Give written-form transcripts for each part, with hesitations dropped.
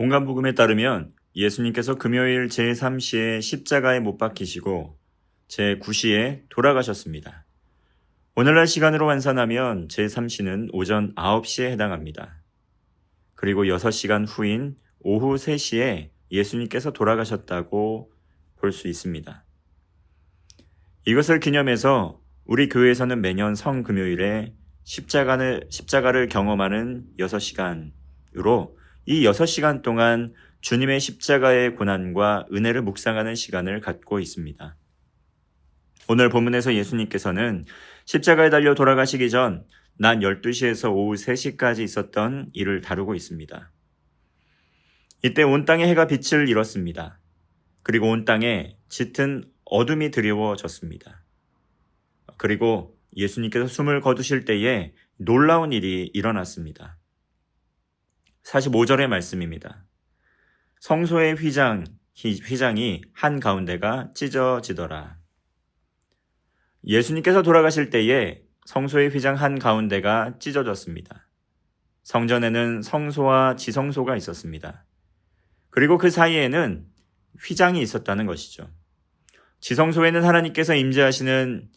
공간복음에 따르면 예수님께서 금요일 제3시에 십자가에 못 박히시고 제9시에 돌아가셨습니다. 오늘날 시간으로 환산하면 제3시는 오전 9시에 해당합니다. 그리고 6시간 후인 오후 3시에 예수님께서 돌아가셨다고 볼 수 있습니다. 이것을 기념해서 우리 교회에서는 매년 성금요일에 십자가를 경험하는 6시간으로 이 6시간 동안 주님의 십자가의 고난과 은혜를 묵상하는 시간을 갖고 있습니다. 오늘 본문에서 예수님께서는 십자가에 달려 돌아가시기 전 낮 12시에서 오후 3시까지 있었던 일을 다루고 있습니다. 이때 온 땅에 해가 빛을 잃었습니다. 그리고 온 땅에 짙은 어둠이 드리워졌습니다. 그리고 예수님께서 숨을 거두실 때에 놀라운 일이 일어났습니다. 45절의 말씀입니다. 성소의 휘장이 한가운데가 찢어지더라. 예수님께서 돌아가실 때에 성소의 휘장 한가운데가 찢어졌습니다. 성전에는 성소와 지성소가 있었습니다. 그리고 그 사이에는 휘장이 있었다는 것이죠. 지성소에는 하나님께서 임재하시는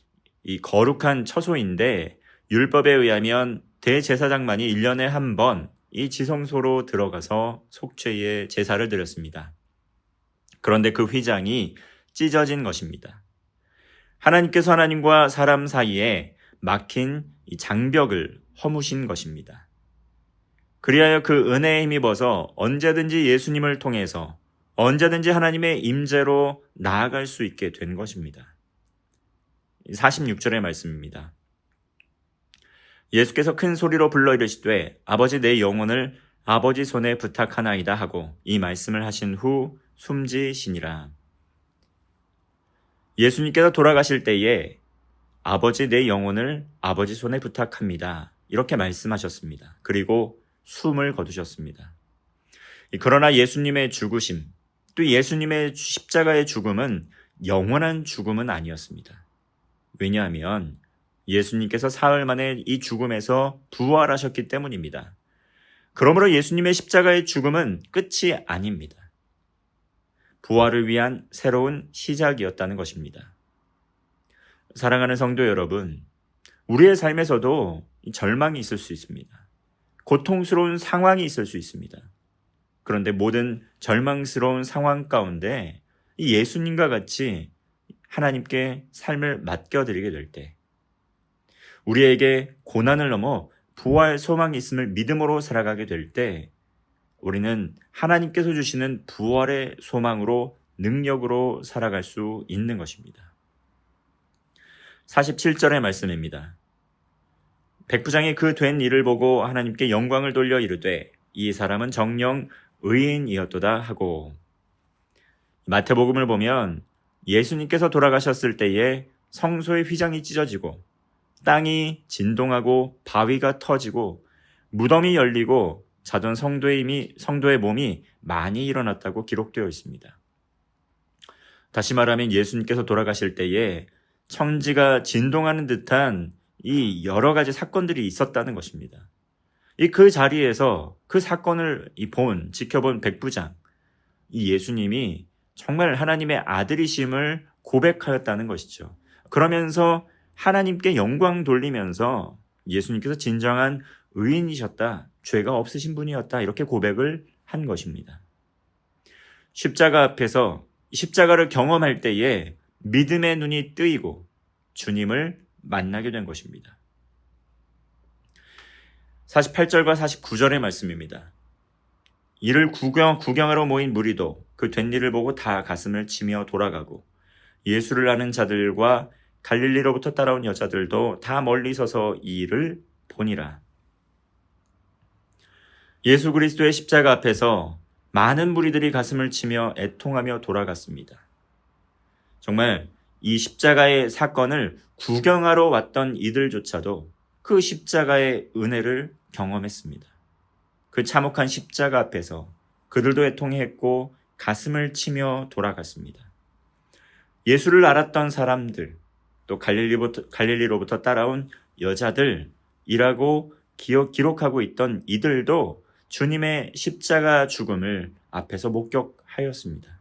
이 거룩한 처소인데 율법에 의하면 대제사장만이 1년에 한 번 이 지성소로 들어가서 속죄의 제사를 드렸습니다. 그런데 그 휘장이 찢어진 것입니다. 하나님께서 하나님과 사람 사이에 막힌 이 장벽을 허무신 것입니다. 그리하여 그 은혜에 힘입어서 언제든지 예수님을 통해서 언제든지 하나님의 임재로 나아갈 수 있게 된 것입니다. 46절의 말씀입니다. 예수께서 큰 소리로 불러 이르시되 아버지 내 영혼을 아버지 손에 부탁하나이다 하고 이 말씀을 하신 후 숨지시니라. 예수님께서 돌아가실 때에 아버지 내 영혼을 아버지 손에 부탁합니다. 이렇게 말씀하셨습니다. 그리고 숨을 거두셨습니다. 그러나 예수님의 죽으심, 또 예수님의 십자가의 죽음은 영원한 죽음은 아니었습니다. 왜냐하면 예수님께서 사흘 만에 이 죽음에서 부활하셨기 때문입니다. 그러므로 예수님의 십자가의 죽음은 끝이 아닙니다. 부활을 위한 새로운 시작이었다는 것입니다. 사랑하는 성도 여러분, 우리의 삶에서도 절망이 있을 수 있습니다. 고통스러운 상황이 있을 수 있습니다. 그런데 모든 절망스러운 상황 가운데 이 예수님과 같이 하나님께 삶을 맡겨드리게 될 때, 우리에게 고난을 넘어 부활 소망이 있음을 믿음으로 살아가게 될 때, 우리는 하나님께서 주시는 부활의 소망으로 능력으로 살아갈 수 있는 것입니다. 47절의 말씀입니다. 백부장이 그 된 일을 보고 하나님께 영광을 돌려 이르되 이 사람은 정녕 의인이었도다 하고, 마태복음을 보면 예수님께서 돌아가셨을 때에 성소의 휘장이 찢어지고 땅이 진동하고 바위가 터지고 무덤이 열리고 자던 성도의 몸이 많이 일어났다고 기록되어 있습니다. 다시 말하면 예수님께서 돌아가실 때에 천지가 진동하는 듯한 이 여러 가지 사건들이 있었다는 것입니다. 그 자리에서 그 사건을 지켜본 백부장, 이 예수님이 정말 하나님의 아들이심을 고백하였다는 것이죠. 그러면서 하나님께 영광 돌리면서 예수님께서 진정한 의인이셨다, 죄가 없으신 분이었다, 이렇게 고백을 한 것입니다. 십자가 앞에서 십자가를 경험할 때에 믿음의 눈이 뜨이고 주님을 만나게 된 것입니다. 48절과 49절의 말씀입니다. 이를 구경하러 모인 무리도 그 된 일을 보고 다 가슴을 치며 돌아가고 예수를 아는 자들과 갈릴리로부터 따라온 여자들도 다 멀리 서서 이 일을 보니라. 예수 그리스도의 십자가 앞에서 많은 무리들이 가슴을 치며 애통하며 돌아갔습니다. 정말 이 십자가의 사건을 구경하러 왔던 이들조차도 그 십자가의 은혜를 경험했습니다. 그 참혹한 십자가 앞에서 그들도 애통했고 가슴을 치며 돌아갔습니다. 예수를 알았던 사람들, 또 갈릴리로부터 따라온 여자들이라고 기록하고 있던 이들도 주님의 십자가 죽음을 앞에서 목격하였습니다.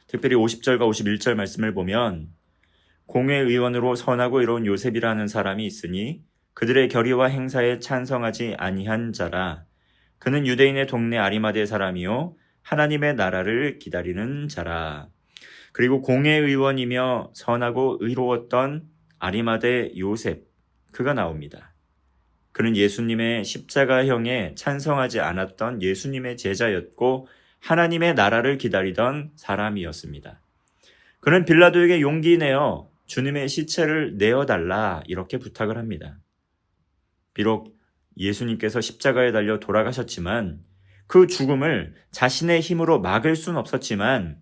특별히 50절과 51절 말씀을 보면 공회의원으로 선하고 이로운 요셉이라는 사람이 있으니 그들의 결의와 행사에 찬성하지 아니한 자라. 그는 유대인의 동네 아리마대 사람이요 하나님의 나라를 기다리는 자라. 그리고 공회의원이며 선하고 의로웠던 아리마대 요셉, 그가 나옵니다. 그는 예수님의 십자가형에 찬성하지 않았던 예수님의 제자였고 하나님의 나라를 기다리던 사람이었습니다. 그는 빌라도에게 용기 내어 주님의 시체를 내어달라 이렇게 부탁을 합니다. 비록 예수님께서 십자가에 달려 돌아가셨지만 그 죽음을 자신의 힘으로 막을 수는 없었지만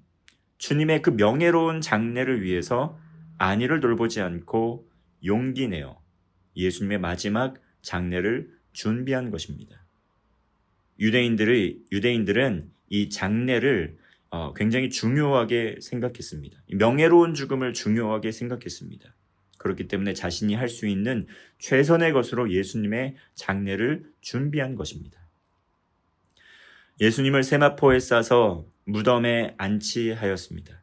주님의 그 명예로운 장례를 위해서 안위를 돌보지 않고 용기 내어 예수님의 마지막 장례를 준비한 것입니다. 유대인들은 이 장례를 굉장히 중요하게 생각했습니다. 명예로운 죽음을 중요하게 생각했습니다. 그렇기 때문에 자신이 할 수 있는 최선의 것으로 예수님의 장례를 준비한 것입니다. 예수님을 세마포에 싸서 무덤에 안치하였습니다.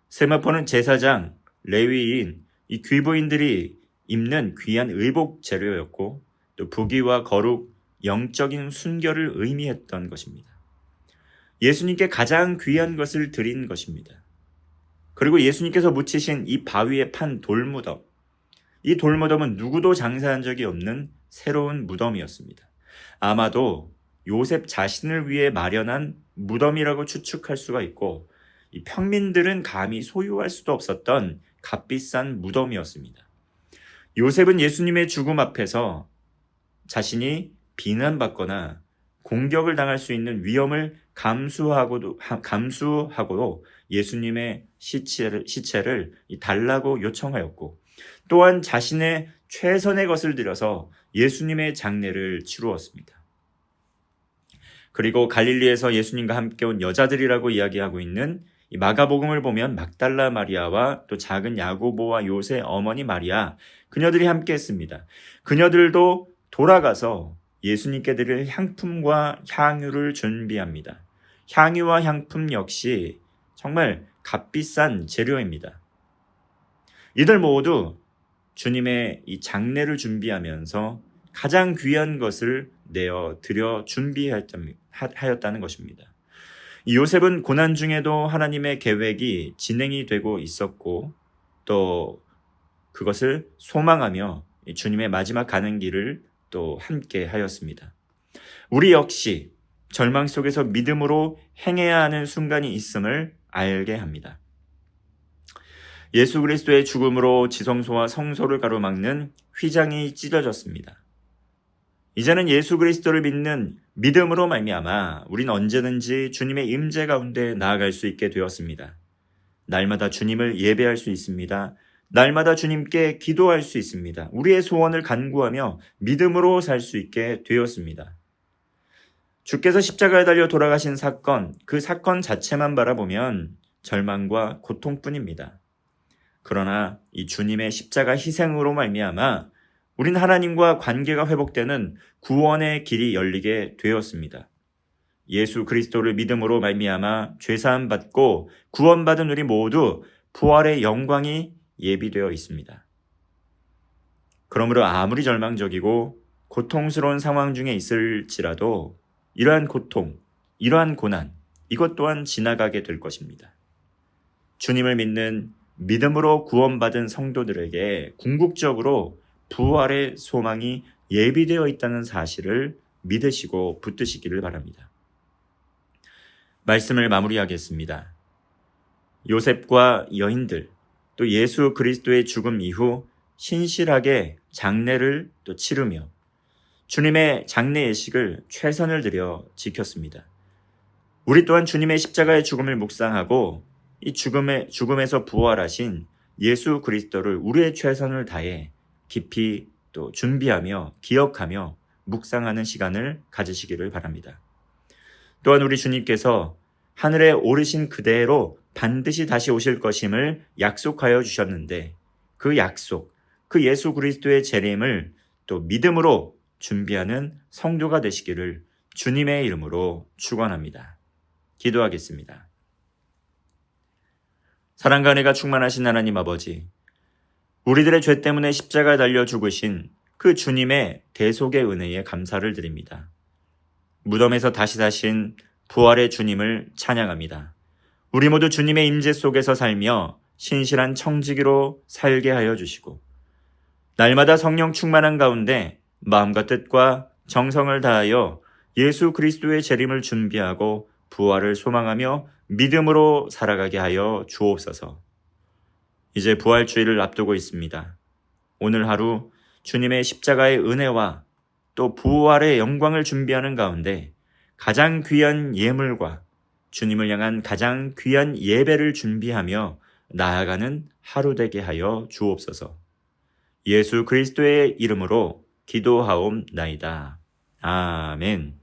세마포는 제사장, 레위인, 이 귀부인들이 입는 귀한 의복 재료였고 또 부귀와 거룩, 영적인 순결을 의미했던 것입니다. 예수님께 가장 귀한 것을 드린 것입니다. 그리고 예수님께서 묻히신 이 바위에 판 돌무덤, 이 돌무덤은 누구도 장사한 적이 없는 새로운 무덤이었습니다. 아마도 요셉 자신을 위해 마련한 무덤이라고 추측할 수가 있고 이 평민들은 감히 소유할 수도 없었던 값비싼 무덤이었습니다. 요셉은 예수님의 죽음 앞에서 자신이 비난받거나 공격을 당할 수 있는 위험을 감수하고도 예수님의 시체를 달라고 요청하였고 또한 자신의 최선의 것을 들여서 예수님의 장례를 치루었습니다. 그리고 갈릴리에서 예수님과 함께 온 여자들이라고 이야기하고 있는 이 마가복음을 보면 막달라 마리아와 또 작은 야고보와 요새 어머니 마리아, 그녀들이 함께 했습니다. 그녀들도 돌아가서 예수님께 드릴 향품과 향유를 준비합니다. 향유와 향품 역시 정말 값비싼 재료입니다. 이들 모두 주님의 이 장례를 준비하면서 가장 귀한 것을 내어 드려 준비하였다는 것입니다. 이 요셉은 고난 중에도 하나님의 계획이 진행이 되고 있었고 또 그것을 소망하며 주님의 마지막 가는 길을 또 함께 하였습니다. 우리 역시 절망 속에서 믿음으로 행해야 하는 순간이 있음을 알게 합니다. 예수 그리스도의 죽음으로 지성소와 성소를 가로막는 휘장이 찢어졌습니다. 이제는 예수 그리스도를 믿는 믿음으로 말미암아 우린 언제든지 주님의 임재 가운데 나아갈 수 있게 되었습니다. 날마다 주님을 예배할 수 있습니다. 날마다 주님께 기도할 수 있습니다. 우리의 소원을 간구하며 믿음으로 살 수 있게 되었습니다. 주께서 십자가에 달려 돌아가신 사건, 그 사건 자체만 바라보면 절망과 고통뿐입니다. 그러나 이 주님의 십자가 희생으로 말미암아 우린 하나님과 관계가 회복되는 구원의 길이 열리게 되었습니다. 예수 그리스도를 믿음으로 말미암아 죄사함 받고 구원받은 우리 모두 부활의 영광이 예비되어 있습니다. 그러므로 아무리 절망적이고 고통스러운 상황 중에 있을지라도 이러한 고통, 이러한 고난, 이것 또한 지나가게 될 것입니다. 주님을 믿는 믿음으로 구원받은 성도들에게 궁극적으로 부활의 소망이 예비되어 있다는 사실을 믿으시고 붙드시기를 바랍니다. 말씀을 마무리하겠습니다. 요셉과 여인들, 또 예수 그리스도의 죽음 이후 신실하게 장례를 또 치르며 주님의 장례 예식을 최선을 들여 지켰습니다. 우리 또한 주님의 십자가의 죽음을 묵상하고 이 죽음에서 부활하신 예수 그리스도를 우리의 최선을 다해 깊이 또 준비하며 기억하며 묵상하는 시간을 가지시기를 바랍니다. 또한 우리 주님께서 하늘에 오르신 그대로 반드시 다시 오실 것임을 약속하여 주셨는데 그 약속, 그 예수 그리스도의 재림을 또 믿음으로 준비하는 성도가 되시기를 주님의 이름으로 축원합니다. 기도하겠습니다. 사랑과 은혜가 충만하신 하나님 아버지, 우리들의 죄 때문에 십자가에 달려 죽으신 그 주님의 대속의 은혜에 감사를 드립니다. 무덤에서 다시 사신 부활의 주님을 찬양합니다. 우리 모두 주님의 임재 속에서 살며 신실한 청지기로 살게 하여 주시고 날마다 성령 충만한 가운데 마음과 뜻과 정성을 다하여 예수 그리스도의 재림을 준비하고 부활을 소망하며 믿음으로 살아가게 하여 주옵소서. 이제 부활주의를 앞두고 있습니다. 오늘 하루 주님의 십자가의 은혜와 또 부활의 영광을 준비하는 가운데 가장 귀한 예물과 주님을 향한 가장 귀한 예배를 준비하며 나아가는 하루 되게 하여 주옵소서. 예수 그리스도의 이름으로 기도하옵나이다. 아멘.